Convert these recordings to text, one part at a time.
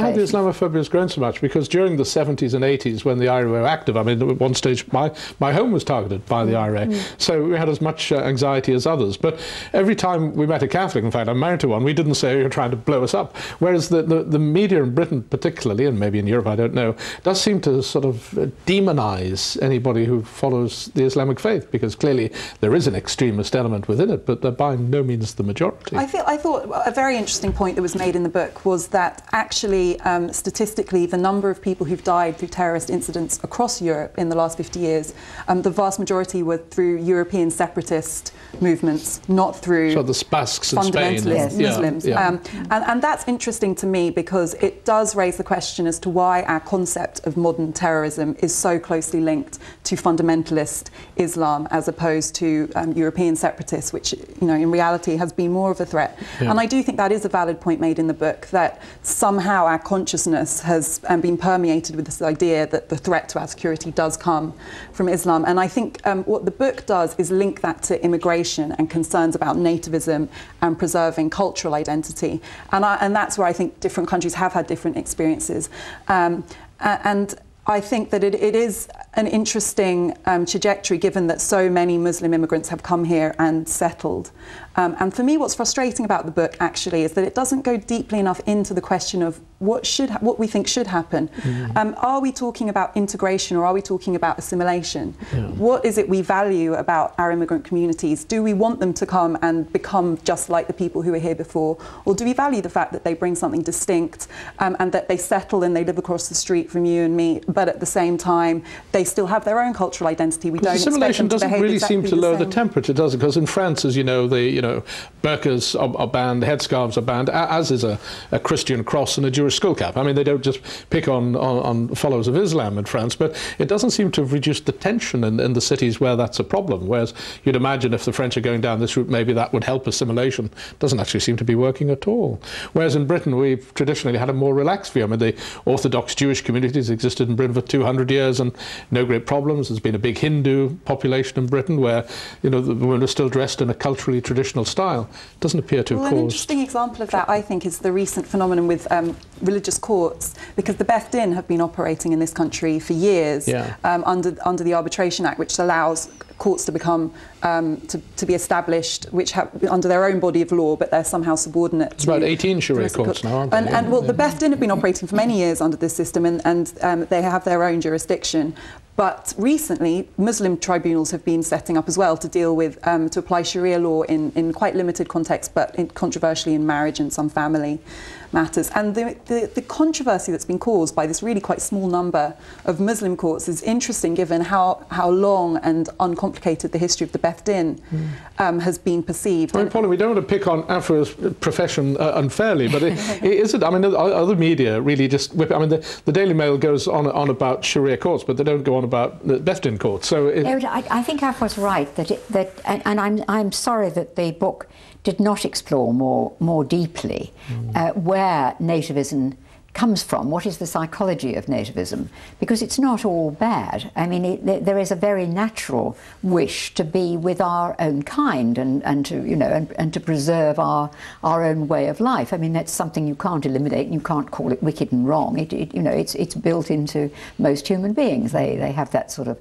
wonder how the Islamophobia has grown so much, because during the 70s and 80s, when the IRA were active, I mean, at one stage my home was targeted by the IRA, so we had as much anxiety as others. But every time we met a Catholic, in fact, I'm married to one, we didn't say you're trying to blow us up. Whereas the media in Britain particularly, and maybe in Europe, I don't know, does seem to sort of demonize anybody who follows the Islamic faith, because clearly there is an extremist element within it, but they're by no means the majority. I thought a very interesting point that was made in the book was that actually, statistically, the number of people who've died through terrorist incidents across Europe in the last 50 years, the vast majority were through European separatist movements, not through the Basques in Spain. Fundamentalist Muslims. And that's interesting to me, because it does raise the question as to why our concept of modern terrorism is so closely linked to fundamentalist Islam as opposed to European separatists, which, you know, in reality has been more of a threat. And I do think that is a valid point made in the book, that somehow our consciousness has been permeated with this idea that the threat to our security does come from Islam. And I think what the book does is link that to immigration and concerns about nativism and preserving cultural identity. And that's where I think different countries have had different experiences. And I think that it is an interesting trajectory, given that so many Muslim immigrants have come here and settled. And for me, what's frustrating about the book, actually, is that it doesn't go deeply enough into the question of what we think should happen. Are we talking about integration, or are we talking about assimilation? What is it we value about our immigrant communities? Do we want them to come and become just like the people who were here before? Or do we value the fact that they bring something distinct, and that they settle and they live across the street from you and me, but at the same time, they still have their own cultural identity? We don't expect them to behave assimilation doesn't really seem to lower the same. temperature, does it? Because in France, as you know, burqas are banned, headscarves are banned, as is a Christian cross and a Jewish skull cap. I mean, they don't just pick on followers of Islam in France, but it doesn't seem to have reduced the tension in the cities where that's a problem. Whereas you'd imagine if the French are going down this route, maybe that would help assimilation. It doesn't actually seem to be working at all. Whereas in Britain, we've traditionally had a more relaxed view. I mean, the Orthodox Jewish communities existed in Britain for 200 years and no great problems. There's been a big Hindu population in Britain where, you know, the women are still dressed in a culturally traditional style. It doesn't appear to have caused... An interesting example of that, I think, is the recent phenomenon with religious courts, because the Beth Din have been operating in this country for years under the Arbitration Act, which allows courts to become to be established, which have under their own body of law, but they're somehow subordinate. It's about 18 Sharia courts now, aren't they? And well, the Beth Din have been operating for many years under this system, and they have their own jurisdiction. But recently, Muslim tribunals have been setting up as well to deal with, to apply Sharia law in quite limited context, but controversially in marriage and some family matters. And the controversy that's been caused by this really quite small number of Muslim courts is interesting, given how long and uncomplicated the history of the Beth Din has been perceived. I mean, Paula, we don't want to pick on Afro's profession unfairly, but it isn't. I mean, other media really just whip it. I mean, the Daily Mail goes on about Sharia courts, but they don't go on about the Beth Din courts. So I think Afro's right and I'm sorry that the book did not explore more deeply where nativism comes from, what is the psychology of nativism, because it's not all bad. I mean, there is a very natural wish to be with our own kind and to, you know, and to preserve our own way of life. I mean, that's something you can't eliminate, and you can't call it wicked and wrong. You know, it's built into most human beings. They have that sort of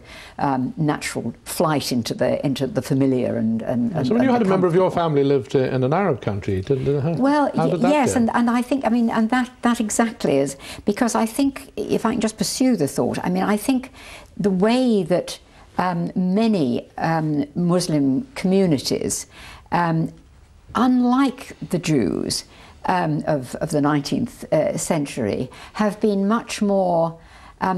natural flight into the familiar and so when you had a member of your family lived in an Arab country, how did that go? and I think, I mean, and that exactly is, because I think, if I can just pursue the thought, I mean, I think the way that many Muslim communities, unlike the Jews of the 19th century, have been much more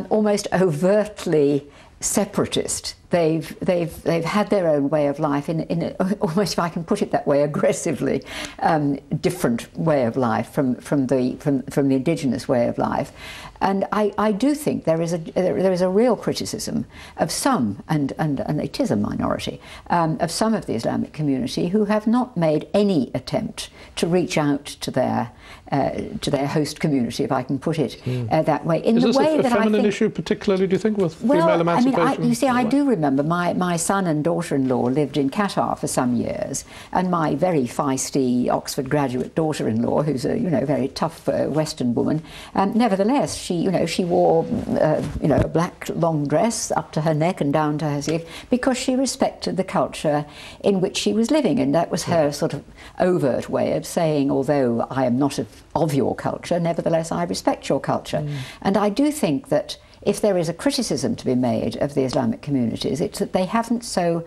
almost overtly separatist. They've had their own way of life in almost, if I can put it that way, aggressively different way of life from the indigenous way of life. And I do think there is a real criticism of some, and it is a minority, of some of the Islamic community who have not made any attempt to reach out to their host community, if I can put it that way. Is this a feminine issue particularly, do you think, with female emancipation? I mean, you see, I do remember my son and daughter-in-law lived in Qatar for some years, and my very feisty Oxford graduate daughter-in-law, who's a very tough Western woman, nevertheless she wore a black long dress up to her neck and down to her sleeve because she respected the culture in which she was living, and that was her sort of overt way of saying, although I am not of your culture, nevertheless I respect your culture. And I do think that if there is a criticism to be made of the Islamic communities, it's that they haven't so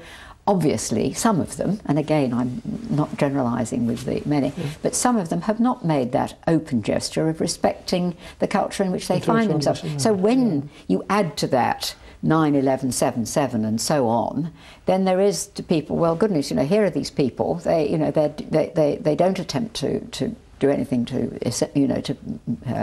obviously, some of them, and again I'm not generalising with the many, but some of them have not made that open gesture of respecting the culture in which they find themselves. So when you add to that 9/11/77 and so on, then there is to people, well, goodness, here are these people. They don't attempt to do anything to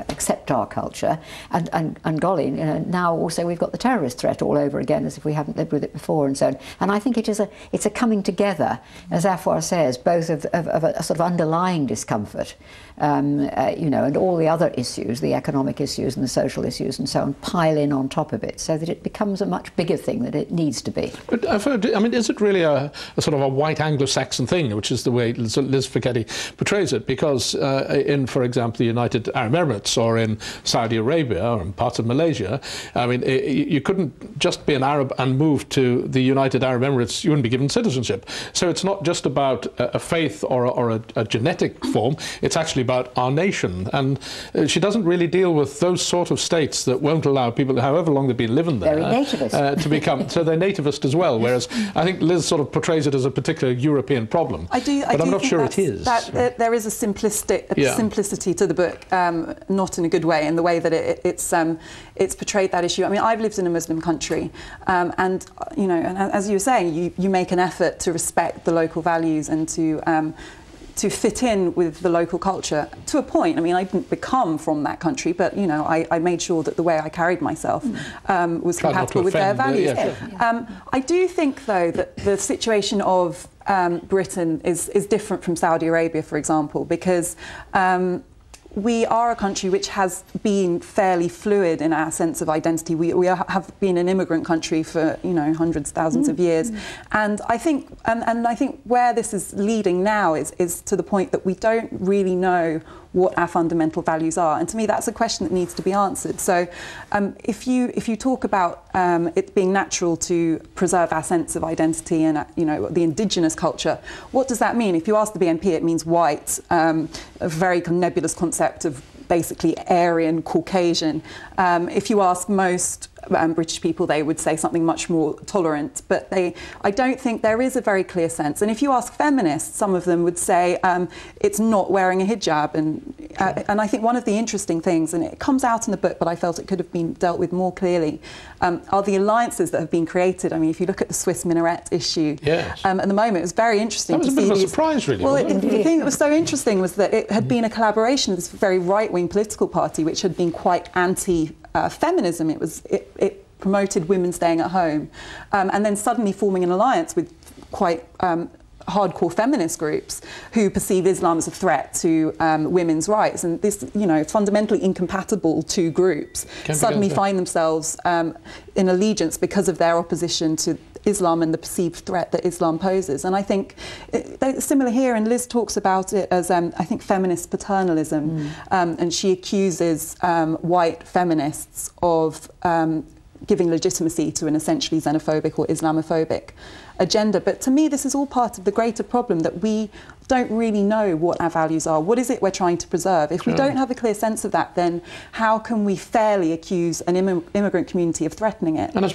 accept our culture, and golly, now also we've got the terrorist threat all over again, as if we haven't lived with it before, and so on. And I think it's a coming together, as Afua says, both of a sort of underlying discomfort, and all the other issues, the economic issues and the social issues and so on, pile in on top of it, so that it becomes a much bigger thing than it needs to be. But I've heard, is it really a sort of a white Anglo-Saxon thing, which is the way Liz Fekete portrays it? Because in, for example, the United Arab Emirates or in Saudi Arabia or in parts of Malaysia, you couldn't just be an Arab and move to the United Arab Emirates. You wouldn't be given citizenship. So it's not just about a faith or a genetic form. It's actually about our nation. And she doesn't really deal with those sort of states that won't allow people, however long they've been living there, to become. So they're nativist as well. Whereas I think Liz sort of portrays it as a particular European problem. But I'm not sure it is. There is a simplicity to the book, not in a good way, in the way that it's portrayed that issue. I've lived in a Muslim country, and as you were saying, you make an effort to respect the local values and to fit in with the local culture to a point. I didn't become from that country, but I made sure that the way I carried myself was compatible with their values. I do think, though, that the situation of Britain is different from Saudi Arabia, for example, because we are a country which has been fairly fluid in our sense of identity. We have been an immigrant country for hundreds, thousands of years, and I think where this is leading now is to the point that we don't really know what our fundamental values are, and to me that's a question that needs to be answered. So if you talk about it being natural to preserve our sense of identity and the indigenous culture, what does that mean? If you ask the BNP, it means white, a very nebulous concept of basically Aryan, Caucasian. If you ask most British people, they would say something much more tolerant, but I don't think there is a very clear sense. And if you ask feminists, some of them would say it's not wearing a hijab. And I think one of the interesting things, and it comes out in the book, but I felt it could have been dealt with more clearly, are the alliances that have been created. If you look at the Swiss minaret issue, at the moment, it was very interesting to see. That was a bit of a surprise, really. Well, the thing that was so interesting was that it had been a collaboration of this very right-wing political party, which had been quite anti-feminism. It promoted women staying at home, and then suddenly forming an alliance with quite hardcore feminist groups who perceive Islam as a threat to women's rights. And this, fundamentally incompatible two groups suddenly find themselves in allegiance because of their opposition to Islam and the perceived threat that Islam poses. And I think similar here, and Liz talks about it as, I think, feminist paternalism, and she accuses white feminists of giving legitimacy to an essentially xenophobic or Islamophobic agenda. But to me, this is all part of the greater problem that we don't really know what our values are. What is it we're trying to preserve? If we don't have a clear sense of that, then how can we fairly accuse an immigrant community of threatening it? And I suppose